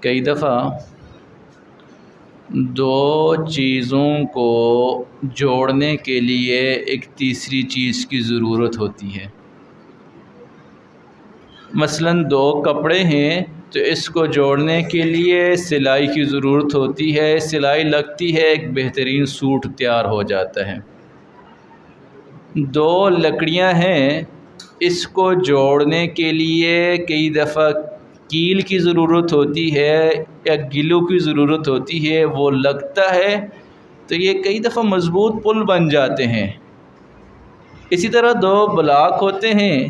کئی دفعہ دو چیزوں کو جوڑنے کے لیے ایک تیسری چیز کی ضرورت ہوتی ہے۔ مثلاً دو کپڑے ہیں تو اس کو جوڑنے کے لیے سلائی کی ضرورت ہوتی ہے، سلائی لگتی ہے، ایک بہترین سوٹ تیار ہو جاتا ہے۔ دو لکڑیاں ہیں، اس کو جوڑنے کے لیے کئی دفعہ کیل کی ضرورت ہوتی ہے یا گلو کی ضرورت ہوتی ہے، وہ لگتا ہے تو یہ کئی دفعہ مضبوط پل بن جاتے ہیں۔ اسی طرح دو بلاک ہوتے ہیں،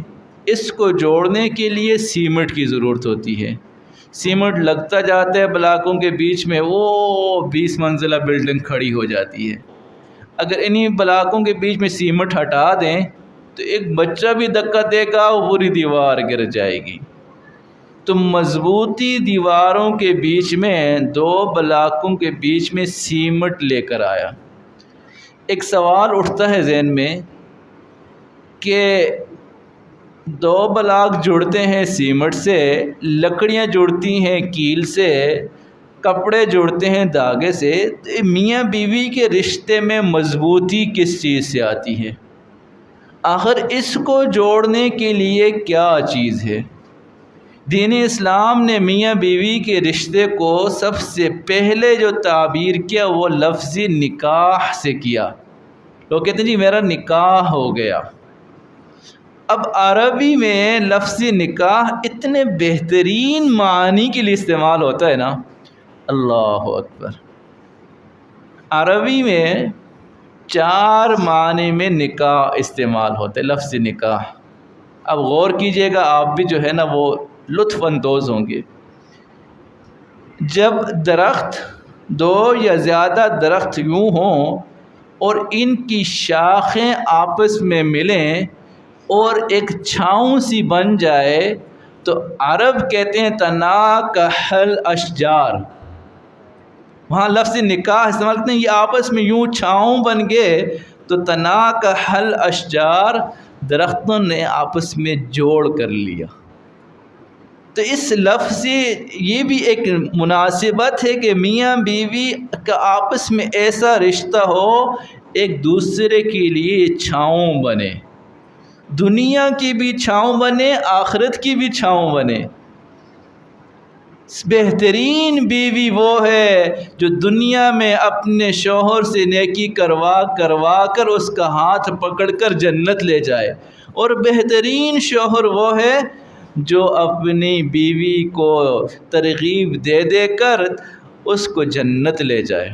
اس کو جوڑنے کے لیے سیمنٹ کی ضرورت ہوتی ہے۔ سیمنٹ لگتا جاتا ہے بلاکوں کے بیچ میں، وہ 20 منزلہ بلڈنگ کھڑی ہو جاتی ہے۔ اگر انہی بلاکوں کے بیچ میں سیمنٹ ہٹا دیں تو ایک بچہ بھی دھکا دے گا، وہ پوری دیوار گر جائے گی۔ تو مضبوطی دیواروں کے بیچ میں، دو بلاکوں کے بیچ میں سیمنٹ لے کر آیا۔ ایک سوال اٹھتا ہے ذہن میں کہ دو بلاک جڑتے ہیں سیمنٹ سے، لکڑیاں جڑتی ہیں کیل سے، کپڑے جڑتے ہیں دھاگے سے، تو میاں بیوی کے رشتے میں مضبوطی کس چیز سے آتی ہے؟ آخر اس کو جوڑنے کے لیے کیا چیز ہے؟ دین اسلام نے میاں بیوی کے رشتے کو سب سے پہلے جو تعبیر کیا وہ لفظی نکاح سے کیا۔ لوگ کہتے ہیں جی میرا نکاح ہو گیا۔ اب عربی میں لفظی نکاح اتنے بہترین معنی کے لیے استعمال ہوتا ہے نا، اللہ اکبر۔ عربی میں 4 معنی میں نکاح استعمال ہوتا ہے، لفظ نکاح۔ اب غور کیجئے گا، آپ بھی جو ہے نا وہ لطف اندوز ہوں گے۔ جب درخت، 2 یا زیادہ درخت یوں ہوں اور ان کی شاخیں آپس میں ملیں اور ایک چھاؤں سی بن جائے تو عرب کہتے ہیں تناکح الاشجار۔ وہاں لفظ نکاح استعمال کرتے ہیں، یہ آپس میں یوں چھاؤں بن گئے تو تناکح الاشجار، درختوں نے آپس میں جوڑ کر لیا۔ تو اس لفظ سے یہ بھی ایک مناسبت ہے کہ میاں بیوی کا آپس میں ایسا رشتہ ہو، ایک دوسرے کے لیے چھاؤں بنے، دنیا کی بھی چھاؤں بنے، آخرت کی بھی چھاؤں بنے۔ بہترین بیوی وہ ہے جو دنیا میں اپنے شوہر سے نیکی کروا کر اس کا ہاتھ پکڑ کر جنت لے جائے، اور بہترین شوہر وہ ہے جو اپنی بیوی کو ترغیب دے کر اس کو جنت لے جائے۔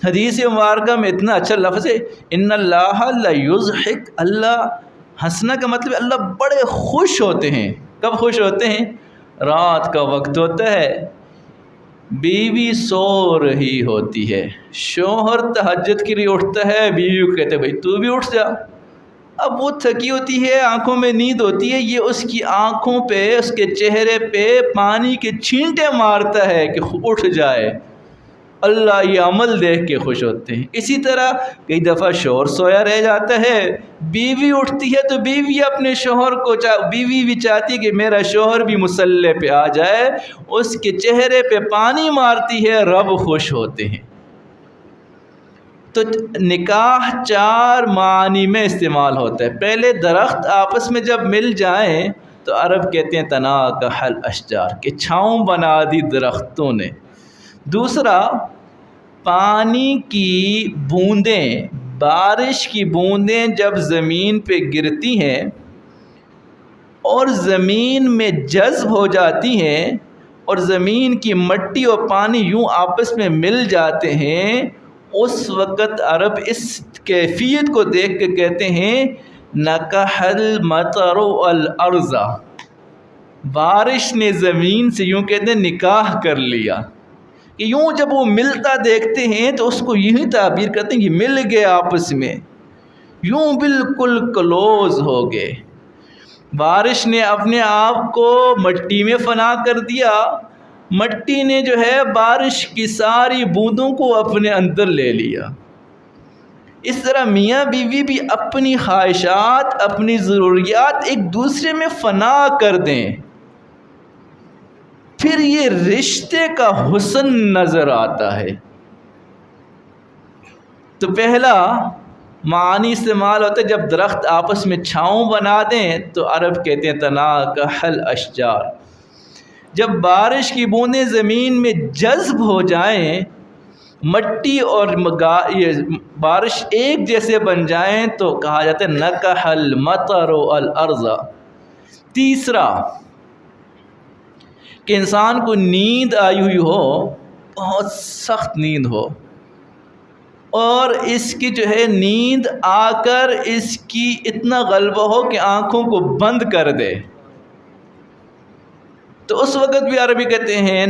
حدیث مبارکہ میں اتنا اچھا لفظ ہے، ان اللہ لیضحک، اللہ ہنسنا کا مطلب ہے اللہ بڑے خوش ہوتے ہیں۔ کب خوش ہوتے ہیں؟ رات کا وقت ہوتا ہے، بیوی سو رہی ہوتی ہے، شوہر تہجد کے لیے اٹھتا ہے، بیوی کو کہتے ہیں بھائی تو بھی اٹھ جا۔ اب وہ تھکی ہوتی ہے، آنکھوں میں نیند ہوتی ہے، یہ اس کی آنکھوں پہ، اس کے چہرے پہ پانی کے چھینٹے مارتا ہے کہ اٹھ جائے۔ اللہ یہ عمل دیکھ کے خوش ہوتے ہیں۔ اسی طرح کئی دفعہ شوہر سویا رہ جاتا ہے، بیوی اٹھتی ہے تو بیوی اپنے شوہر کو بیوی بھی چاہتی ہے کہ میرا شوہر بھی مصلی پہ آ جائے، اس کے چہرے پہ پانی مارتی ہے، رب خوش ہوتے ہیں۔ تو نکاح 4 معنی میں استعمال ہوتا ہے۔ پہلے درخت آپس میں جب مل جائیں تو عرب کہتے ہیں تناکح الاشجار، کہ چھاؤں بنا دی درختوں نے۔ دوسرا، پانی کی بوندیں، بارش کی بوندیں جب زمین پہ گرتی ہیں اور زمین میں جذب ہو جاتی ہیں اور زمین کی مٹی اور پانی یوں آپس میں مل جاتے ہیں، اس وقت عرب اس کیفیت کو دیکھ کے کہتے ہیں نکح المطر الارض، بارش نے زمین سے یوں کہتے ہیں نکاح کر لیا۔ کہ یوں جب وہ ملتا دیکھتے ہیں تو اس کو یہی تعبیر کرتے ہیں کہ مل گئے آپس میں، یوں بالکل کلوز ہو گئے۔ بارش نے اپنے آپ کو مٹی میں فنا کر دیا، مٹی نے جو ہے بارش کی ساری بوندوں کو اپنے اندر لے لیا۔ اس طرح میاں بیوی بھی اپنی خواہشات، اپنی ضروریات ایک دوسرے میں فنا کر دیں۔ پھر یہ رشتے کا حسن نظر آتا ہے۔ تو پہلا معنی استعمال ہوتا ہے جب درخت آپس میں چھاؤں بنا دیں تو عرب کہتے ہیں تناکح الاشجار۔ جب بارش کی بوندیں زمین میں جذب ہو جائیں، مٹی اور یہ بارش ایک جیسے بن جائیں تو کہا جاتا ہے نکح المطر الارض۔ تیسرا کہ انسان کو نیند آئی ہوئی ہو، بہت سخت نیند ہو، اور اس کی جو ہے نیند آ کر اس کی اتنا غلبہ ہو کہ آنکھوں کو بند کر دے، تو اس وقت بھی عربی کہتے ہیں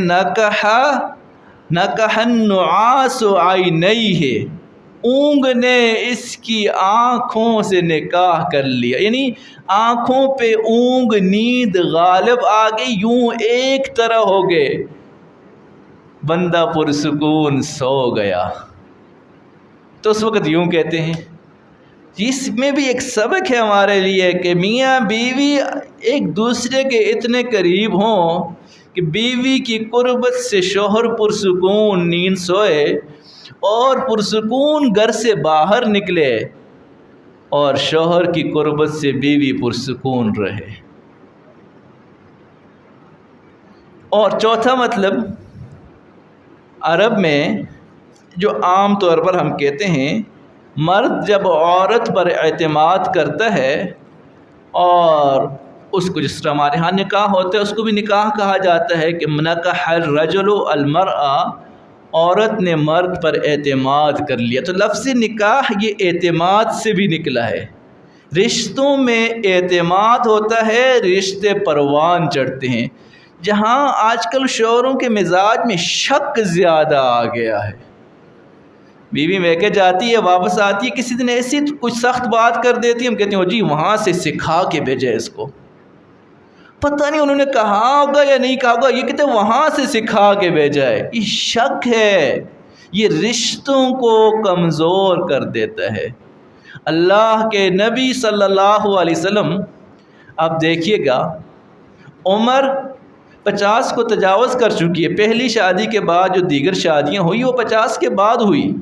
نکح النعاس عینیہ، اونگ نے اس کی آنکھوں سے نکاح کر لیا، یعنی آنکھوں پہ اونگ نیند غالب آ گئی، یوں ایک طرح ہو گئے، بندہ پرسکون سو گیا۔ تو اس وقت یوں کہتے ہیں۔ اس میں بھی ایک سبق ہے ہمارے لیے کہ میاں بیوی ایک دوسرے کے اتنے قریب ہوں کہ بیوی کی قربت سے شوہر پرسکون نیند سوئے اور پرسکون گھر سے باہر نکلے، اور شوہر کی قربت سے بیوی پرسکون رہے۔ اور چوتھا مطلب عرب میں جو عام طور پر ہم کہتے ہیں، مرد جب عورت پر اعتماد کرتا ہے، اور اس کو جس طرح ہمارے ہاں نکاح ہوتا ہے اس کو بھی نکاح کہا جاتا ہے کہ نکح الرجل المرأة، عورت نے مرد پر اعتماد کر لیا۔ تو لفظ نکاح یہ اعتماد سے بھی نکلا ہے۔ رشتوں میں اعتماد ہوتا ہے، رشتے پروان چڑھتے ہیں۔ جہاں آج کل شوہروں کے مزاج میں شک زیادہ آ گیا ہے، بیوی میں کہ جاتی ہے واپس آتی ہے، کسی دن ایسی کچھ سخت بات کر دیتی ہے، ہم کہتے ہیں جی وہاں سے سکھا کے بھیجے اس کو، پتہ نہیں انہوں نے کہا ہوگا یا نہیں کہا ہوگا، یہ کہتے ہیں وہاں سے سکھا کے بھیجا ہے۔ یہ شک ہے، یہ رشتوں کو کمزور کر دیتا ہے۔ اللہ کے نبی صلی اللہ علیہ وسلم، آپ دیکھیے گا، عمر 50 کو تجاوز کر چکی ہے۔ پہلی شادی کے بعد جو دیگر شادیاں ہوئی وہ 50 کے بعد ہوئی۔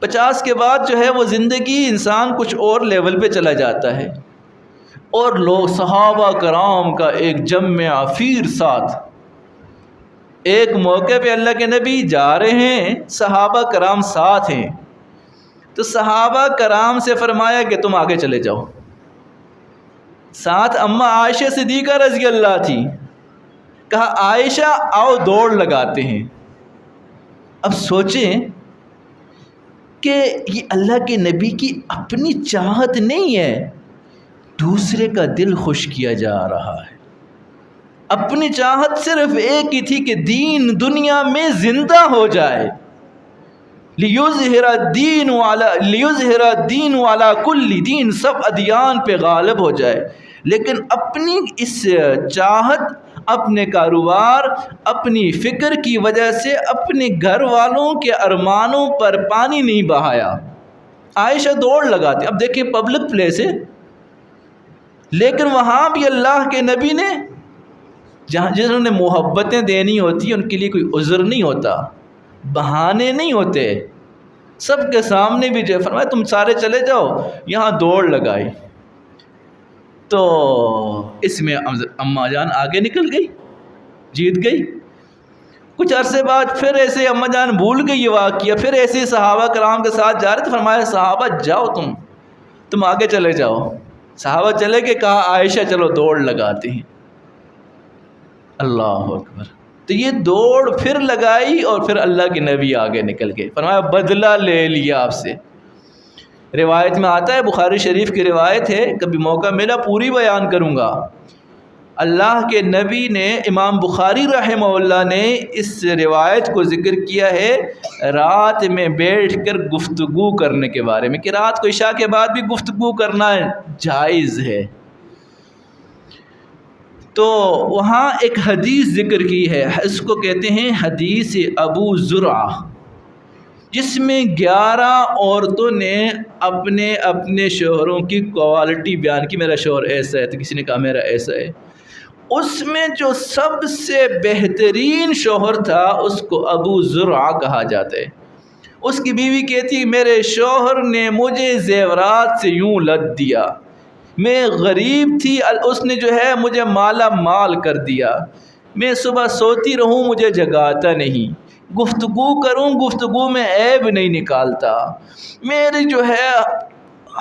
50 کے بعد جو ہے وہ زندگی انسان کچھ اور لیول پہ چلا جاتا ہے، اور لوگ صحابہ کرام کا ایک جمع افیر ساتھ، ایک موقع پہ اللہ کے نبی جا رہے ہیں، صحابہ کرام ساتھ ہیں، تو صحابہ کرام سے فرمایا کہ تم آگے چلے جاؤ۔ ساتھ اماں عائشہ صدیقہ رضی اللہ تھی، کہا عائشہ آؤ دوڑ لگاتے ہیں۔ اب سوچیں کہ یہ اللہ کے نبی کی اپنی چاہت نہیں ہے، دوسرے کا دل خوش کیا جا رہا ہے۔ اپنی چاہت صرف ایک ہی تھی کہ دین دنیا میں زندہ ہو جائے، لیظہر الدین علی کل دین، سب ادیان پہ غالب ہو جائے۔ لیکن اپنی اس چاہت، اپنے کاروبار، اپنی فکر کی وجہ سے اپنے گھر والوں کے ارمانوں پر پانی نہیں بہایا۔ عائشہ دوڑ لگاتے، اب دیکھیں پبلک پلیس ہے، لیکن وہاں بھی اللہ کے نبی نے جنہوں نے محبتیں دینی ہوتی ان کے لیے کوئی عذر نہیں ہوتا، بہانے نہیں ہوتے، سب کے سامنے بھی جو فرمایا تم سارے چلے جاؤ، یہاں دوڑ لگائی۔ تو اس میں اماں جان آگے نکل گئی، جیت گئی۔ کچھ عرصے بعد پھر ایسے اماں جان بھول گئی یہ واقعہ، پھر ایسے صحابہ کرام کے ساتھ جا رہے تھے، فرمایا صحابہ جاؤ تم آگے چلے جاؤ۔ صحابہ چلے کے کہا عائشہ چلو دوڑ لگاتے ہیں۔ اللہ اکبر۔ تو یہ دوڑ پھر لگائی اور پھر اللہ کے نبی آگے نکل گئے، فرمایا بدلہ لے لیا آپ سے۔ روایت میں آتا ہے، بخاری شریف کی روایت ہے، کبھی موقع ملا پوری بیان کروں گا۔ اللہ کے نبی نے، امام بخاری رحمہ اللہ نے اس روایت کو ذکر کیا ہے رات میں بیٹھ کر گفتگو کرنے کے بارے میں، کہ رات کو عشاء کے بعد بھی گفتگو کرنا جائز ہے۔ تو وہاں ایک حدیث ذکر کی ہے، اس کو کہتے ہیں حدیث ابو زرعہ، جس میں 11 عورتوں نے اپنے اپنے شوہروں کی کوالٹی بیان کی، میرا شوہر ایسا ہے، تو کسی نے کہا میرا ایسا ہے، اس میں جو سب سے بہترین شوہر تھا اس کو ابو زرعہ کہا جاتا ہے۔ اس کی بیوی کہتی میرے شوہر نے مجھے زیورات سے یوں لد دیا، میں غریب تھی، اس نے جو ہے مجھے مالا مال کر دیا، میں صبح سوتی رہوں مجھے جگاتا نہیں، گفتگو کروں گفتگو میں عیب نہیں نکالتا، میرے جو ہے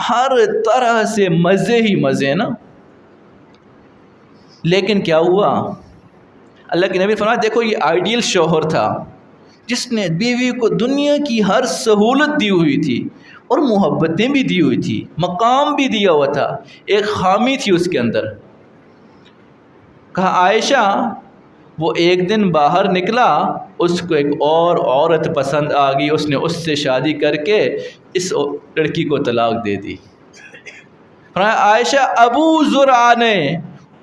ہر طرح سے مزے ہی مزے نا۔ لیکن کیا ہوا؟ اللہ کے نبی فرمایا دیکھو یہ آئیڈیل شوہر تھا جس نے بیوی کو دنیا کی ہر سہولت دی ہوئی تھی اور محبتیں بھی دی ہوئی تھی، مقام بھی دیا ہوا تھا، ایک خامی تھی اس کے اندر۔ کہا عائشہ وہ ایک دن باہر نکلا، اس کو ایک اور عورت پسند آ گئی، اس نے اس سے شادی کر کے اس لڑکی کو طلاق دے دی۔ عائشہ ابو زرعہ نے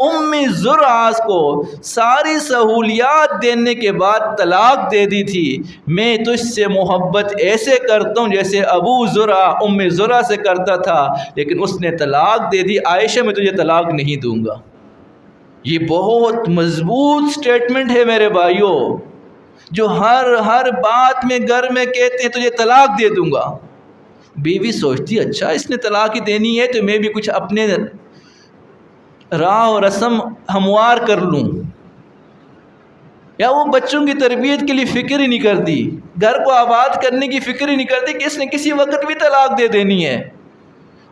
ام زرعہ کو ساری سہولیات دینے کے بعد طلاق دے دی تھی، میں تجھ سے محبت ایسے کرتا ہوں جیسے ابو زرعہ ام زرعہ سے کرتا تھا، لیکن اس نے طلاق دے دی، عائشہ میں تجھے طلاق نہیں دوں گا۔ یہ بہت مضبوط سٹیٹمنٹ ہے میرے بھائیوں، جو ہر بات میں گھر میں کہتے ہیں تجھے طلاق دے دوں گا۔ بیوی سوچتی اچھا اس نے طلاق ہی دینی ہے تو میں بھی کچھ اپنے راہ و رسم ہموار کر لوں، یا وہ بچوں کی تربیت کے لیے فکر ہی نہیں کرتی، گھر کو آباد کرنے کی فکر ہی نہیں کرتی کہ اس نے کسی وقت بھی طلاق دے دینی ہے۔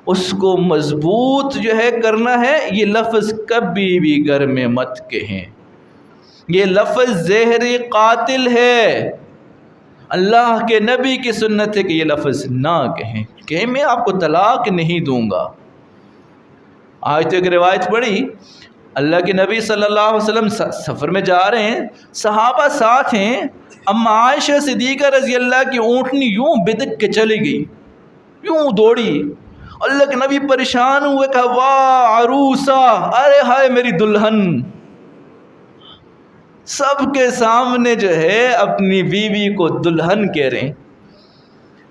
اس کو مضبوط جو ہے کرنا ہے، یہ لفظ کبھی بھی گھر میں مت کہیں، یہ لفظ زہر قاتل ہے، اللہ کے نبی کی سنت ہے کہ یہ لفظ نہ کہیں کہ میں آپ کو طلاق نہیں دوں گا۔ آج تو ایک روایت پڑھی، اللہ کے نبی صلی اللہ علیہ وسلم سفر میں جا رہے ہیں، صحابہ ساتھ ہیں، اما عائشہ صدیقہ رضی اللہ کی اونٹنی یوں بدک کے چلی گئی، یوں دوڑی، اللہ کے نبی پریشان ہوئے، کہا واہ عروسہ، ارے ہائے میری دلہن، سب کے سامنے جو ہے اپنی بیوی کو دلہن کہہ رہے ہیں۔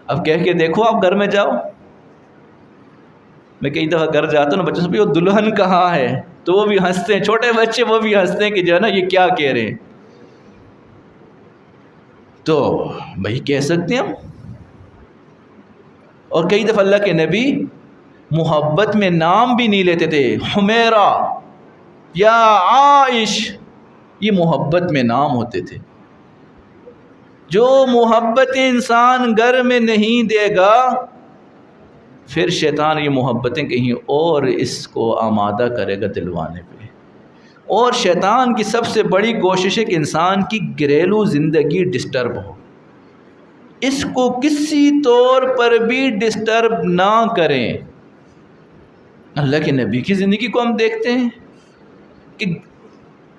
اب کہہ کے دیکھو آپ گھر میں جاؤ، میں کئی دفعہ گھر جاتا ہوں نا بچوں سے وہ دلہن کہاں ہے، تو وہ بھی ہنستے ہیں، چھوٹے بچے وہ بھی ہنستے ہیں کہ جو ہے نا یہ کیا کہہ رہے ہیں۔ تو بھائی کہہ سکتے ہیں ہم۔ اور کئی دفعہ اللہ کے نبی محبت میں نام بھی نہیں لیتے تھے، حمیرہ یا عائش، یہ محبت میں نام ہوتے تھے۔ جو محبت انسان گھر میں نہیں دے گا پھر شیطان یہ محبتیں کہیں اور اس کو آمادہ کرے گا دلوانے پہ۔ اور شیطان کی سب سے بڑی کوشش ہے کہ انسان کی گھریلو زندگی ڈسٹرب ہو، اس کو کسی طور پر بھی ڈسٹرب نہ کریں۔ اللہ کے نبی کی زندگی کو ہم دیکھتے ہیں کہ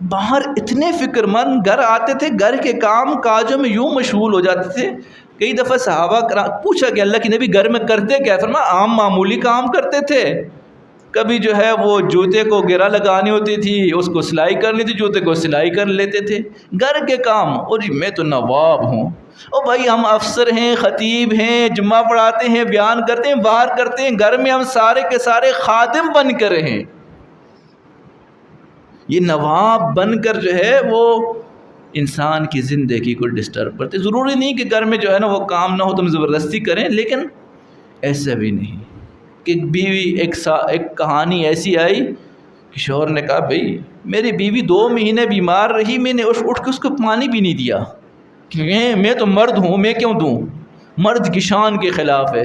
باہر اتنے فکر مند، گھر آتے تھے گھر کے کام کاجوں میں یوں مشغول ہو جاتے تھے۔ کئی دفعہ صحابہ پوچھا کہ اللہ کے نبی گھر میں کرتے کیا؟ فرمایا عام معمولی کام کرتے تھے، کبھی جو ہے وہ جوتے کو گرہ لگانی ہوتی تھی، اس کو سلائی کرنی تھی، جوتے کو سلائی کر لیتے تھے، گھر کے کام۔ اور میں تو نواب ہوں، او بھائی ہم افسر ہیں، خطیب ہیں، جمعہ پڑھاتے ہیں، بیان کرتے ہیں، باہر کرتے ہیں، گھر میں ہم سارے کے سارے خادم بن کر ہیں۔ یہ نواب بن کر جو ہے وہ انسان کی زندگی کو ڈسٹرب کرتے۔ ضروری نہیں کہ گھر میں جو ہے نا وہ کام نہ ہو تم زبردستی کریں، لیکن ایسا بھی نہیں کہ بیوی ایک کہانی ایسی آئی کہ شوہر نے کہا بھئی میری بیوی 2 مہینے بیمار رہی، میں نے اٹھ کے اس کو پانی بھی نہیں دیا، میں تو مرد ہوں، میں کیوں دوں؟ مرد کی شان کے خلاف ہے۔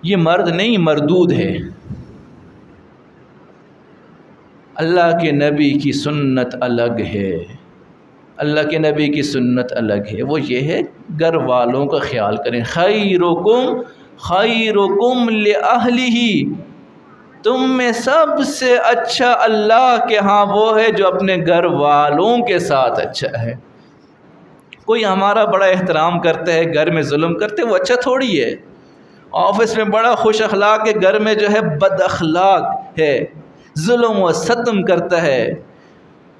یہ مرد نہیں مردود ہے۔ اللہ کے نبی کی سنت الگ ہے، اللہ کے نبی کی سنت الگ ہے، وہ یہ ہے گھر والوں کا خیال کریں۔ خیرکم خیرکم لأہلہ، تم میں سب سے اچھا اللہ کے ہاں وہ ہے جو اپنے گھر والوں کے ساتھ اچھا ہے۔ کوئی ہمارا بڑا احترام کرتا ہے گھر میں ظلم کرتے، وہ اچھا تھوڑی ہے۔ آفس میں بڑا خوش اخلاق ہے، گھر میں جو ہے بد اخلاق ہے، ظلم و ستم کرتا ہے،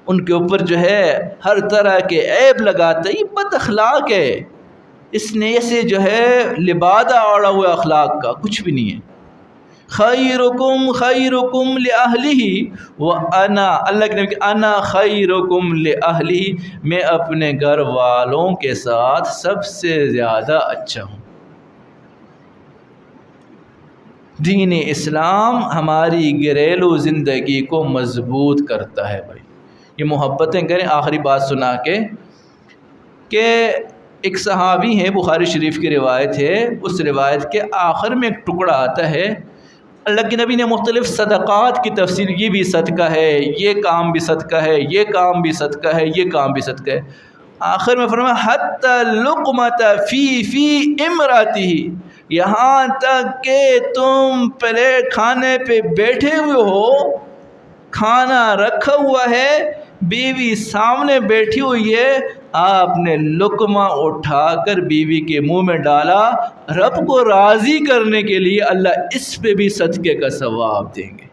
ان کے اوپر جو ہے ہر طرح کے عیب لگاتا ہے، یہ بد اخلاق ہے، اس نے ایسے جو ہے لبادہ اوڑا ہوا اخلاق کا کچھ بھی نہیں ہے۔ خیرکم خیرکم لأہلہ وَأَنَا، اللہ کے نبی کہ انا خیرکم لأہلہ، میں اپنے گھر والوں کے ساتھ سب سے زیادہ اچھا ہوں۔ دین اسلام ہماری گھریلو زندگی کو مضبوط کرتا ہے بھائی۔ یہ محبتیں کریں۔ آخری بات سنا کے کہ ایک صحابی ہیں، بخاری شریف کی روایت ہے، اس روایت کے آخر میں ایک ٹکڑا آتا ہے، اللہ کے نبی نے مختلف صدقات کی تفسیر، یہ بھی صدقہ ہے، یہ کام بھی صدقہ ہے، یہ کام بھی صدقہ ہے، یہ کام بھی صدقہ ہے۔ آخر میں فرمایا حتی لقمۃ فی امرأتہ، یہاں تک کہ تم پلیٹ کھانے پہ بیٹھے ہوئے ہو، کھانا رکھا ہوا ہے، بیوی سامنے بیٹھی ہوئی ہے، آپ نے لقمہ اٹھا کر بیوی کے منہ میں ڈالا، رب کو راضی کرنے کے لیے اللہ اس پہ بھی صدقے کا ثواب دیں گے۔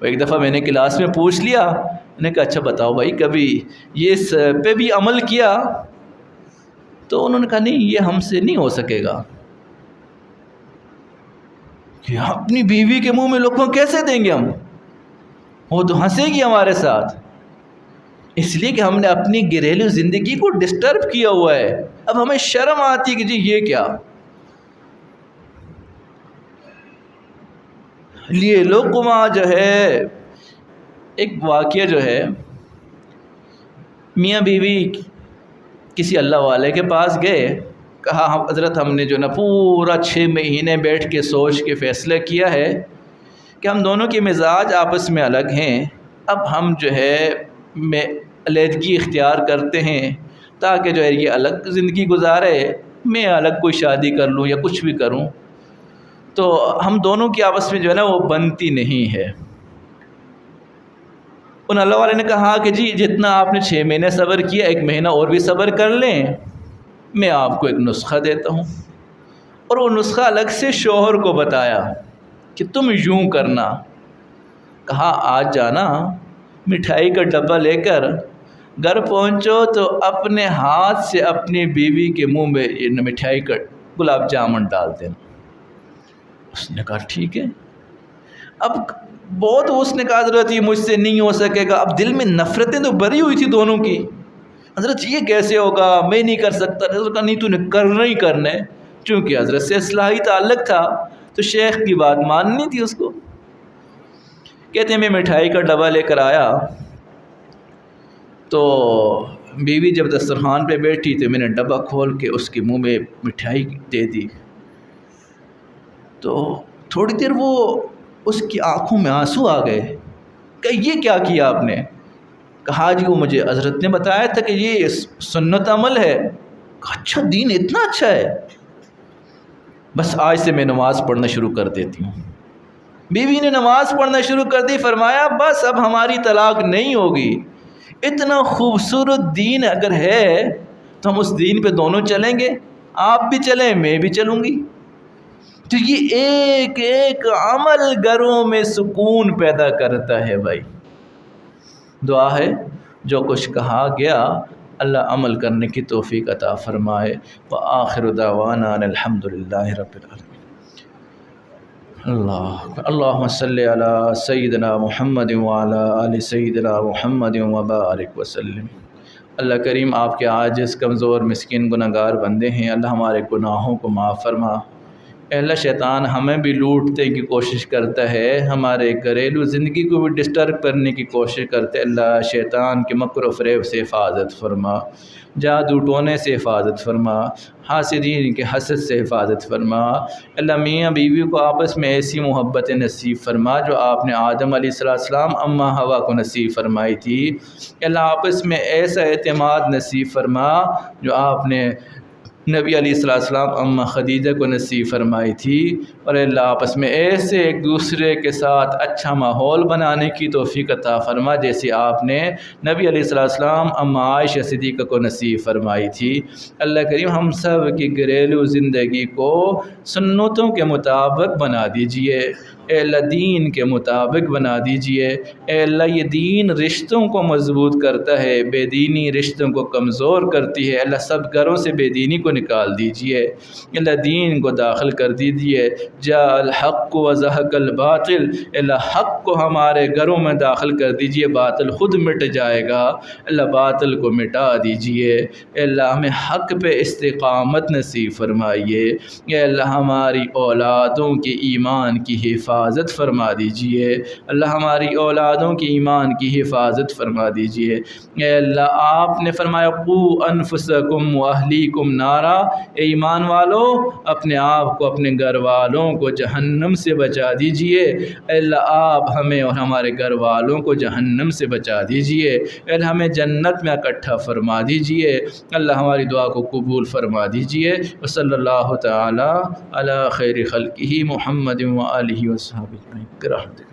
ایک دفعہ میں نے کلاس میں پوچھ لیا، میں نے کہا اچھا بتاؤ بھائی کبھی یہ اس پہ بھی عمل کیا؟ تو انہوں نے کہا نہیں، یہ ہم سے نہیں ہو سکے گا کہ اپنی بیوی کے منہ میں لقمہ کیسے دیں گے ہم، وہ تو ہنسے گی ہمارے ساتھ، اس لیے کہ ہم نے اپنی گھریلو زندگی کو ڈسٹرب کیا ہوا ہے۔ اب ہمیں شرم آتی کہ جی یہ کیا، یہ لقمہ جو ہے، ایک واقعہ جو ہے، میاں بیوی کسی اللہ والے کے پاس گئے، کہا حضرت ہم نے جو نا پورا 6 مہینے بیٹھ کے سوچ کے فیصلہ کیا ہے کہ ہم دونوں کے مزاج آپس میں الگ ہیں، اب ہم جو ہے علیحدگی اختیار کرتے ہیں تاکہ جو ہے یہ الگ زندگی گزارے، میں الگ کوئی شادی کر لوں یا کچھ بھی کروں، تو ہم دونوں کی آپس میں جو ہے نا وہ بنتی نہیں ہے۔ ان اللہ والے نے کہا کہ جی جتنا آپ نے 6 مہینے صبر کیا، 1 مہینہ اور بھی صبر کر لیں، میں آپ کو ایک نسخہ دیتا ہوں۔ اور وہ نسخہ الگ سے شوہر کو بتایا کہ تم یوں کرنا، کہا آج جانا مٹھائی کا ڈبہ لے کر گھر پہنچو تو اپنے ہاتھ سے اپنی بیوی کے منہ میں مٹھائی کا گلاب جامن ڈال دینا۔ اس نے کہا ٹھیک ہے۔ اب بہت اس نے کہا حضرت یہ مجھ سے نہیں ہو سکے گا، اب دل میں نفرتیں تو بھری ہوئی تھی دونوں کی، حضرت یہ کیسے ہوگا، میں نہیں کر سکتا۔ حضرت کہا نہیں تو نے کرنا ہی کرنا ہے، چونکہ حضرت سے اصلاحی تعلق تھا تو شیخ کی بات ماننی تھی اس کو۔ کہتے ہیں میں مٹھائی کا ڈبہ لے کر آیا تو بیوی جب دسترخوان پہ بیٹھی تو میں نے ڈبہ کھول کے اس کے منہ میں مٹھائی دے دی، تو تھوڑی دیر وہ اس کی آنکھوں میں آنسو آ گئے کہ یہ کیا کیا آپ نے؟ کہا جی وہ مجھے حضرت نے بتایا تھا کہ یہ سنت عمل ہے۔ کہا اچھا دین اتنا اچھا ہے، بس آج سے میں نماز پڑھنا شروع کر دیتی ہوں۔ بیوی نے نماز پڑھنا شروع کر دی، فرمایا بس اب ہماری طلاق نہیں ہوگی، اتنا خوبصورت دین اگر ہے تو ہم اس دین پہ دونوں چلیں گے، آپ بھی چلیں میں بھی چلوں گی۔ تو یہ ایک ایک عمل گھروں میں سکون پیدا کرتا ہے بھائی۔ دعا ہے جو کچھ کہا گیا اللہ عمل کرنے کی توفیق عطا فرمائے۔ وآخر دعوانا ان الحمد للہ رب العالمین۔ اللہم صلی علی سیدنا محمد وعلی آل سیدنا محمد وبارک وسلم۔ اللہ کریم آپ کے عاجز کمزور مسکین گناہگار بندے ہیں، اللہ ہمارے گناہوں کو معاف فرما۔ اے اللہ شیطان ہمیں بھی لوٹنے کی کوشش کرتا ہے، ہمارے گھریلو زندگی کو بھی ڈسٹرب کرنے کی کوشش کرتا ہے، اللہ شیطان کے مکر و فریب سے حفاظت فرما، جادو ٹونے سے حفاظت فرما، حاسدین کے حسد سے حفاظت فرما۔ اللہ میاں بیوی کو آپس میں ایسی محبت نصیب فرما جو آپ نے آدم علیہ السلام اماں ہوا کو نصیب فرمائی تھی۔ اللہ آپس میں ایسا اعتماد نصیب فرما جو آپ نے نبی علیہ السلام اماں خدیجہ کو نصیب فرمائی تھی، اور اللہ آپس میں ایسے ایک دوسرے کے ساتھ اچھا ماحول بنانے کی توفیق عطا فرما جیسے آپ نے نبی علیہ السلام اماں عائشہ صدیقہ کو نصیب فرمائی تھی۔ اللہ کریم ہم سب کی گھریلو زندگی کو سنتوں کے مطابق بنا دیجئے۔ اے اللہ دین کے مطابق بنا دیجئے۔ اے اللہ یہ دین رشتوں کو مضبوط کرتا ہے، بے دینی رشتوں کو کمزور کرتی ہے۔ اللہ سب گھروں سے بے دینی کو نکال دیجئے، اللہ دین کو داخل کر دیجئے۔ جاء الحق وزهق الباطل، اللہ حق کو ہمارے گھروں میں داخل کر دیجئے، باطل خود مٹ جائے گا، اللہ باطل کو مٹا دیجئے۔ اے اللہ ہمیں حق پہ استقامت نصیب فرمائیے۔ اے اللہ ہماری اولادوں کے ایمان کی حفاظت فرما دیجئے، اللہ ہماری اولادوں کے ایمان کی حفاظت فرما دیجئے۔ اے اللہ آپ نے فرمایا قوا انفسکم واہلیکم نارا، اے ایمان والو اپنے آپ کو اپنے گھر والوں کو جہنم سے بچا دیجئے۔ اے اللہ آپ ہمیں اور ہمارے گھر والوں کو جہنم سے بچا دیجئے، اے اللہ ہمیں جنت میں اکٹھا فرما دیجئے، اللہ ہماری دعا کو قبول فرما دیجئے۔ وصلی اللہ تعالی علی خیر خلقہ محمد وآلہ وصحبہ اجمعین برحمتک۔